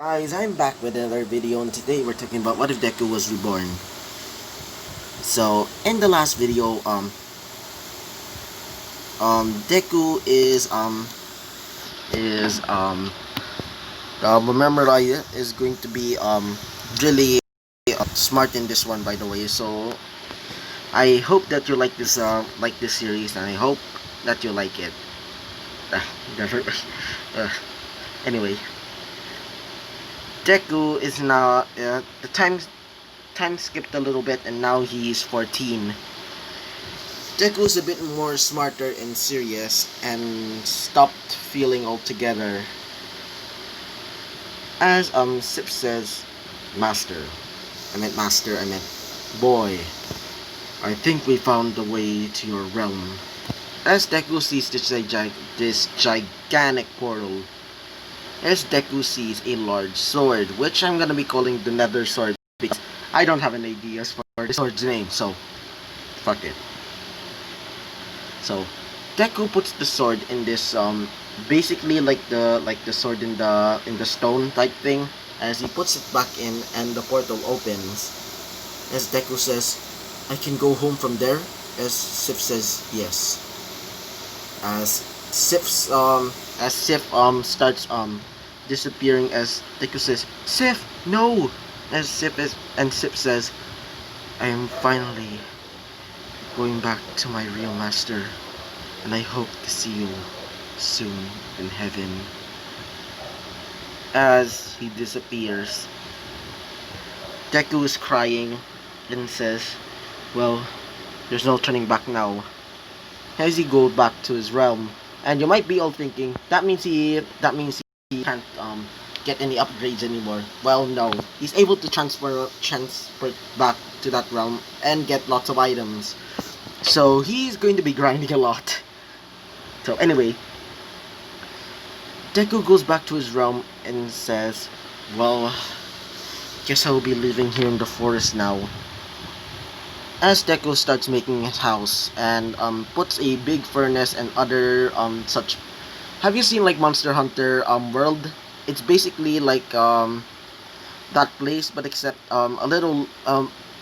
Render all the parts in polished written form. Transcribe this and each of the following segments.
Guys, I'm back with another video, and today we're talking about what if Deku was reborn. So, in the last video, Deku is remember I is going to be really smart in this one, by the way. So, I hope that you like this series, and I hope that you like it. Never. uh, anyway, Deku is now the time skipped a little bit, and now he's 14. Deku's a bit more smarter and serious and stopped feeling altogether. As Sip says, Master, I meant boy. I think we found the way to your realm. As Deku sees this gigantic portal, as Deku sees a large sword, which I'm gonna be calling the Nether Sword because I don't have an idea for the sword's name, so fuck it. So Deku puts the sword in this basically like the sword in the stone type thing. As he puts it back in and the portal opens, as Deku says, I can go home from there. As Sif says yes. As Sif starts disappearing, as Deku says, Sif, no. As Sif says, I am finally going back to my real master, and I hope to see you soon in heaven. As he disappears, Deku is crying and says, well, there's no turning back now. As he goes back to his realm, and you might be all thinking, that means he can't get any upgrades anymore. Well, no, he's able to transfer back to that realm and get lots of items. So he's going to be grinding a lot. So anyway, Deku goes back to his realm and says, well, guess I'll be living here in the forest now. As Deku starts making his house and puts a big furnace and other such. Have you seen like Monster Hunter World? It's basically like that place, but except a little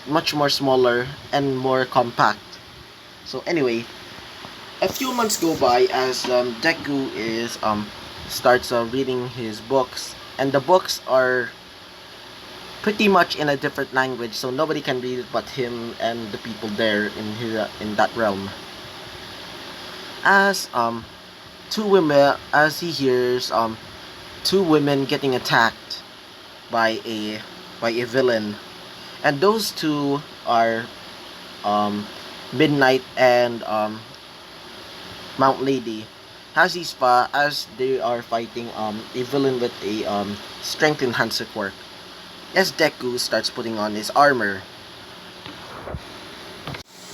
much more smaller and more compact. So anyway, a few months go by as Deku is starts reading his books, and the books are pretty much in a different language, so nobody can read it but him and the people there in that realm. As two women, as he hears two women getting attacked by a villain, and those two are um, Midnight and Mount Lady. As they are fighting a villain with a strength enhancer quirk. As Deku starts putting on his armor.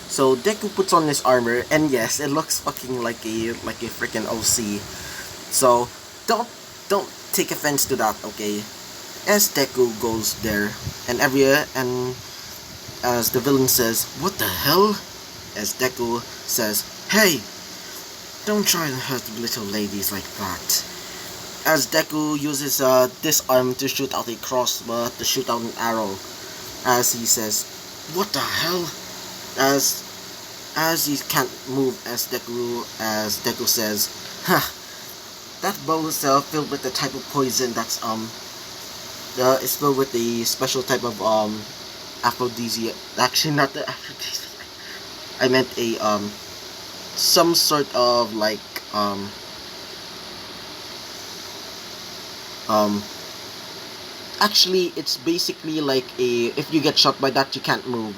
So Deku puts on his armor, and yes, it looks fucking like a freaking OC. So don't take offense to that, okay? As Deku goes there, and as the villain says, "What the hell?" As Deku says, "Hey, don't try to hurt little ladies like that." As Deku uses this arm to shoot out a crossbow, to shoot out an arrow. As he says, "What the hell?" As he can't move, as Deku says, "Ha, that bow is filled with the type of poison that's it's filled with a special type of aphrodisiac. Actually, not the aphrodisiac. I meant a some sort of like um actually it's basically like a if you get shot by that you can't move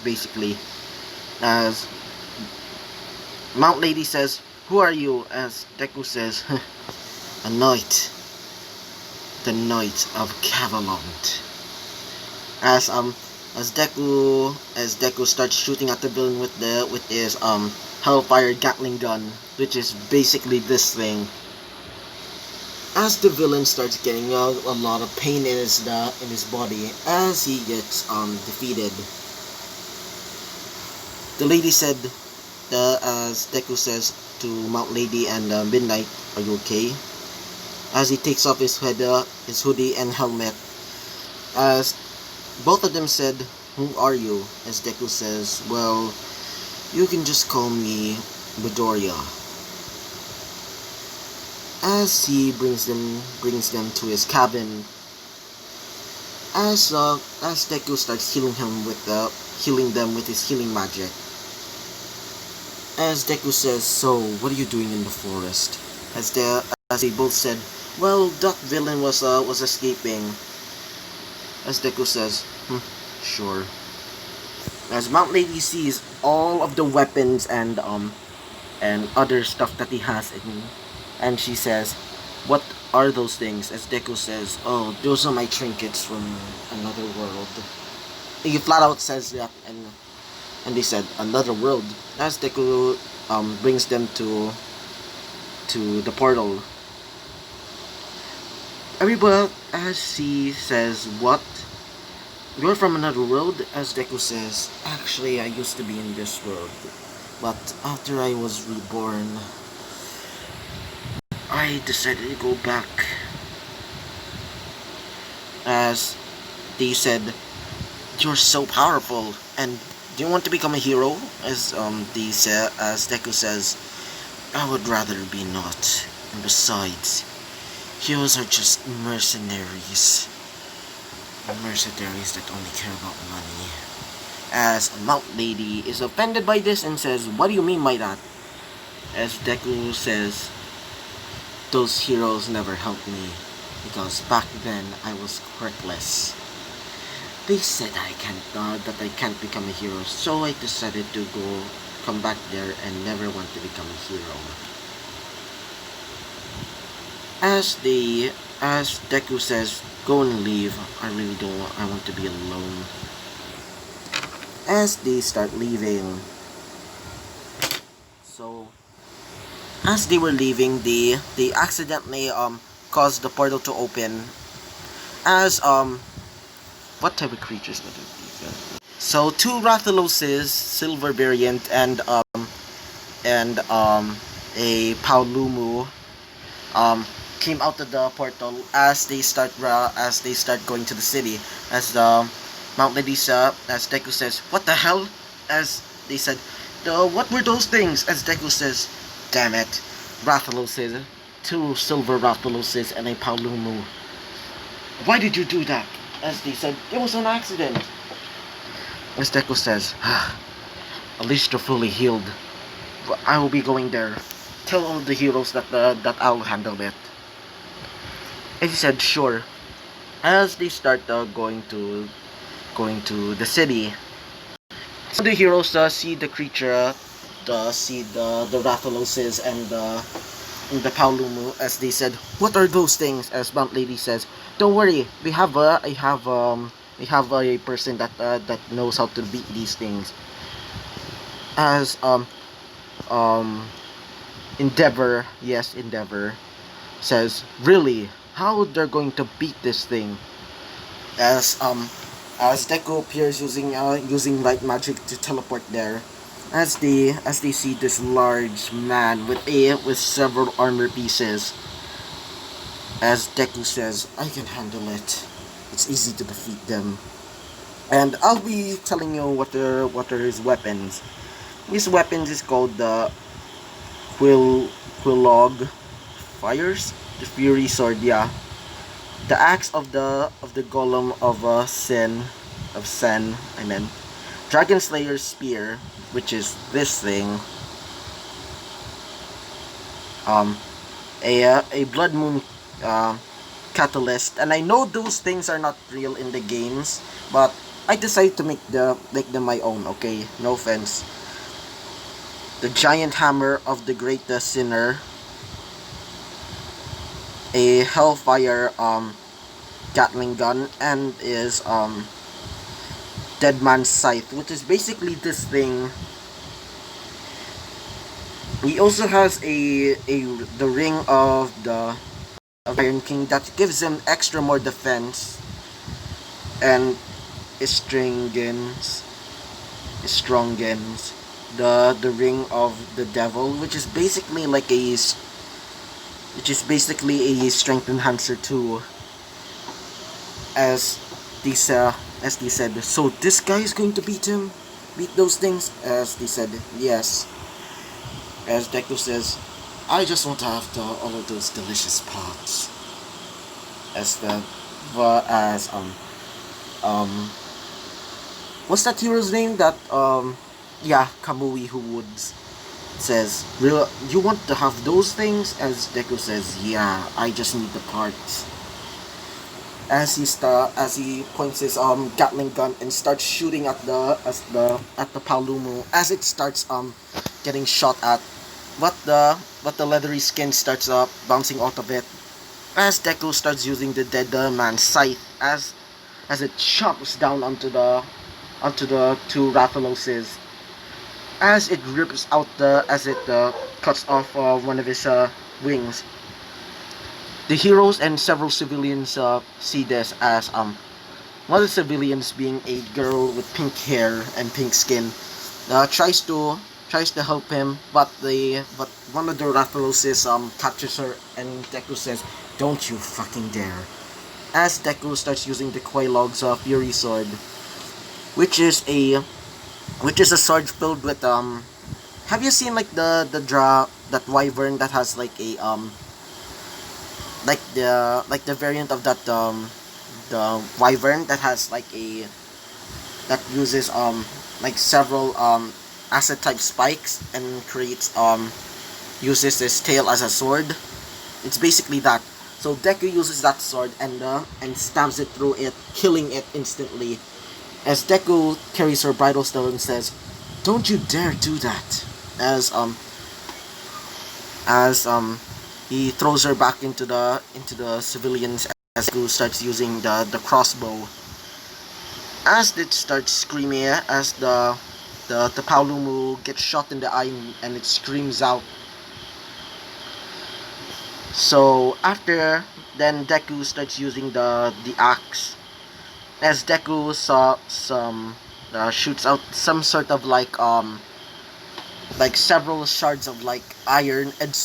basically." As Mount Lady says, "Who are you?" As Deku says, "A knight, the Knight of Cavalont." As Deku starts shooting at the villain with his Hellfire Gatling gun, which is basically this thing. As the villain starts getting a lot of pain in his body as he gets defeated. The lady said, as Deku says to Mount Lady and Midnight, "Are you okay?" as he takes off his hoodie and helmet. As both of them said, "Who are you?" As Deku says, "Well, you can just call me Midoriya." As he brings them to his cabin, as Deku starts healing them with his healing magic. As Deku says, "So, what are you doing in the forest?" As they both said, "Well, that villain was escaping." As Deku says, "Sure." As Mount Lady sees all of the weapons and other stuff that he has and she says, "What are those things?" As Deku says, "Oh, those are my trinkets from another world." He flat out says that, and they said, "Another world." As Deku brings them to the portal. Everybody, as he says, "What? You're from another world?" As Deku says, "Actually, I used to be in this world, but after I was reborn, I decided to go back." As they said, "You're so powerful, and do you want to become a hero?" As Deku says, "I would rather be not. And besides, heroes are just mercenaries. Mercenaries that only care about money." As Mount Lady is offended by this and says, "What do you mean by that?" As Deku says, "Those heroes never helped me, because back then I was quirkless. They said that I can't become a hero, so I decided to come back there and never want to become a hero." As Deku says, "Go and leave. I really don't want, I want to be alone." As they start leaving, so as they were leaving, they accidentally caused the portal to open. As what type of creatures would it be? So two Rathaloses, silver variant, and a Paolumu came out of the portal as they start going to the city. As the Mount Ledisa, as Deku says, "What the hell?" As they said, "What were those things?" As Deku says, "Damn it, Rathaloses, two silver Rathaloses and a Paolumu. Why did you do that?" As they said, "It was an accident." As Deku says, "At least you're fully healed. I will be going there. Tell all the heroes that I'll handle it." And he said, "Sure." As they start going to the city, so the heroes see the creature, see the Rathaloses and the Paolumu. As they said, "What are those things?" As Mount Lady says, "Don't worry, we have a person that knows how to beat these things." As Endeavor, yes, Endeavor says, "Really? How they're going to beat this thing?" As Deku appears using light magic to teleport there. As they see this large man with several armor pieces. As Deku says, "I can handle it. It's easy to defeat them." And I'll be telling you what are his weapons. His weapons is called the Quillog Fires, the Fury Sword, yeah. The axe of the Golem of Sen, I mean. Dragon Slayer's Spear, which is this thing. A Blood Moon Catalyst, and I know those things are not real in the games, but I decided to make them my own. Okay, no offense. The Giant Hammer of the Great Sinner. A Hellfire Gatling gun, and is Dead Man's Scythe, which is basically this thing. He also has the ring of the Iron King that gives him extra more defense, and Strongens, the ring of the devil, which is basically like which is basically a strength enhancer too. As as they said, so this guy is going to beat those things. As they said, yes. As Deku says, I just want to have all of those delicious parts. As the as um what's that hero's name? That yeah, Kamui, who would says, real, you want to have those things? As Deku says, yeah, I just need the parts. As he points his Gatling gun and starts shooting at the Palumu. As it starts getting shot at, but the leathery skin starts bouncing out of it. As Deku starts using the dead man's scythe, as it chomps down onto the two Rathaloses, as it rips out as it cuts off one of his wings. The heroes and several civilians see this as one of the civilians, being a girl with pink hair and pink skin, tries to help him, but one of the Rathaloses captures her, and Deku says, "Don't you fucking dare!" As Deku starts using the Quailog's Fury Sword, which is a sword filled with have you seen like that wyvern that has like a like the variant of that the wyvern that has like a that uses like several acid type spikes and creates uses his tail as a sword. It's basically that. So Deku uses that sword and stabs it through it, killing it instantly. As Deku carries her bridal still and says, "Don't you dare do that!" As he throws her back into the civilians. As Deku starts using the crossbow. As it starts screaming, as the Paolumu gets shot in the eye and it screams out. So after, then Deku starts using the axe. As Deku shoots out some sort of like several shards of like iron and it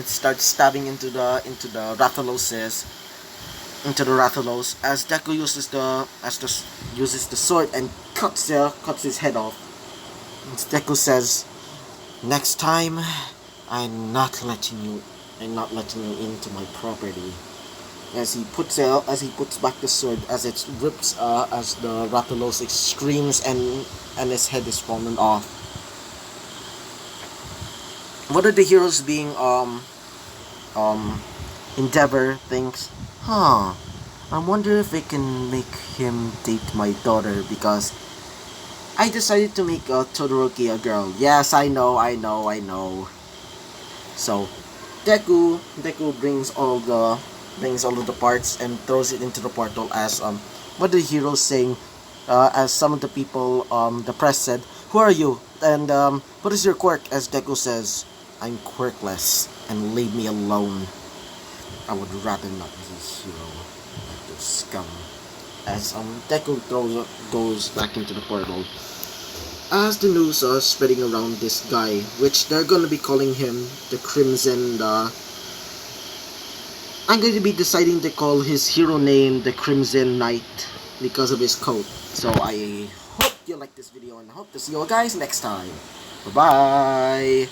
starts stabbing into the Rathalos. As Deku uses the sword and cuts his head off. And Deku says, "Next time, I'm not letting you into my property." As he puts back the sword, as it rips, as the Rathalos screams and his head is fallen off. One of the heroes, being Endeavor, thinks, "Huh, I wonder if I can make him date my daughter, because I decided to make Todoroki a girl." Yes, I know. So Deku brings all of the parts and throws it into the portal. As what the heroes saying, as some of the people, the press said, "Who are you? And what is your quirk?" As Deku says, "I'm quirkless, and leave me alone. I would rather not be a hero. The scum." As Deku goes back into the portal. As the news are spreading around this guy, which they're gonna be calling him the Crimson. I'm going to be deciding to call his hero name the Crimson Knight because of his coat. So I hope you like this video and I hope to see you guys next time. Bye bye.